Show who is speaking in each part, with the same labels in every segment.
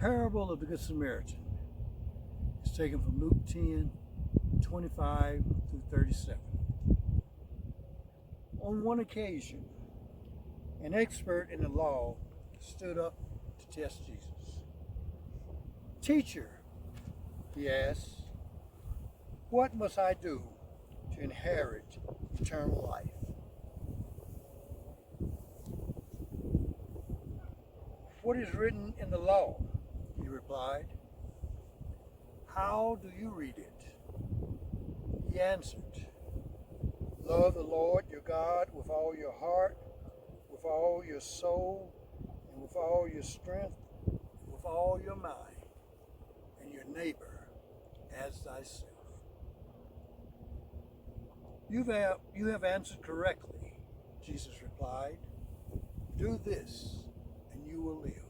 Speaker 1: parable of the Good Samaritan is taken from Luke 10:25 through 37. On one occasion, an expert in the law stood up to test Jesus. "Teacher," he asked, "what must I do to inherit eternal life?" "What is written in the law?" he replied. "How do you read it?" He answered, "Love the Lord your God with all your heart, with all your soul, and with all your strength, and with all your mind, and your neighbor as thyself." You have answered correctly," Jesus replied. "Do this, and you will live."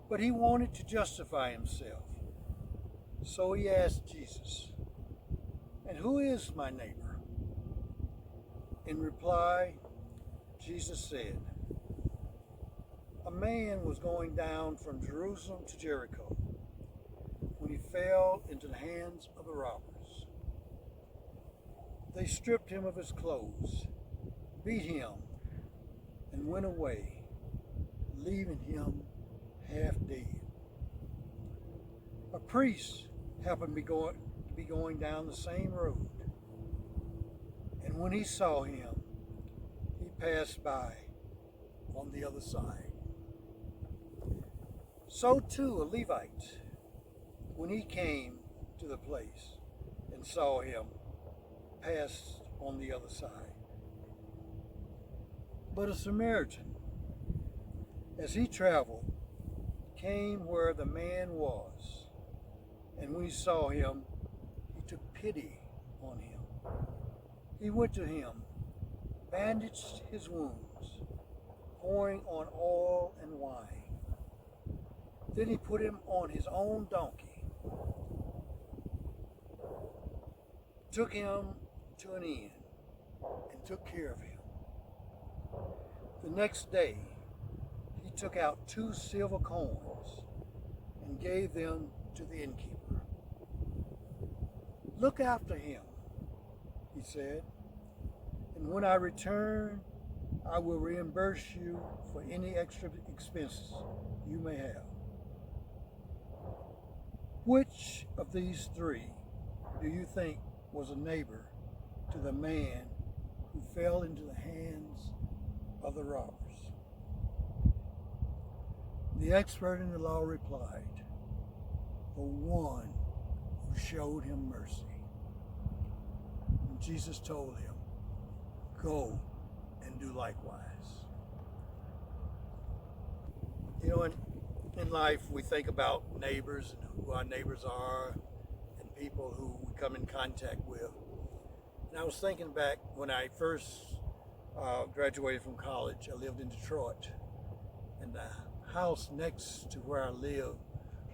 Speaker 1: But he wanted to justify himself. So he asked Jesus, "And who is my neighbor?" In reply, Jesus said, "A man was going down from Jerusalem to Jericho when he fell into the hands of the robbers. They stripped him of his clothes, beat him, and went away, leaving him half dead. A priest happened to be going down the same road, and when he saw him, he passed by on the other side. So too a Levite, when he came to the place and saw him, passed on the other side. But a Samaritan, as he traveled, came where the man was, and when he saw him, he took pity on him. He went to him, bandaged his wounds, pouring on oil and wine. Then he put him on his own donkey, took him to an inn, and took care of him. The next day, he took out 2 silver coins and gave them to the innkeeper. "Look after him," he said, "and when I return, I will reimburse you for any extra expenses you may have." Which of these 3 do you think was a neighbor to the man who fell into the hands of the robbers? The expert in the law replied, "The one who showed him mercy." And Jesus told him, "Go and do likewise." You know, in life we think about neighbors and who our neighbors are and people who we come in contact with. And I was thinking back when I first graduated from college. I lived in Detroit, and the house next to where I lived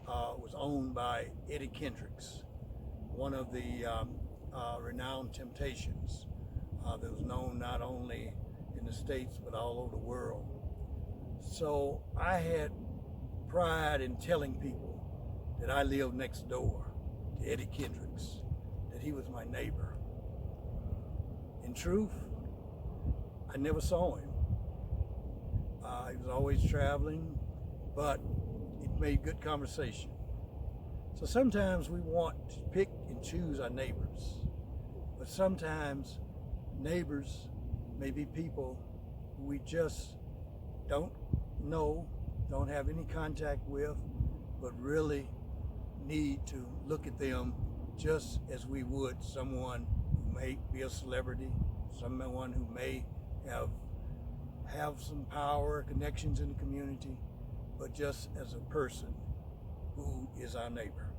Speaker 1: was owned by Eddie Kendricks, one of the renowned Temptations that was known not only in the States but all over the world. So I had pride in telling people that I lived next door to Eddie Kendricks, that he was my neighbor. In truth, I never saw him. He was always traveling, but it made good conversation. So sometimes we want to pick and choose our neighbors, but sometimes neighbors may be people who we just don't know, don't have any contact with, but really need to look at them just as we would someone who may be a celebrity, someone who may have some power, connections in the community, but just as a person who is our neighbor.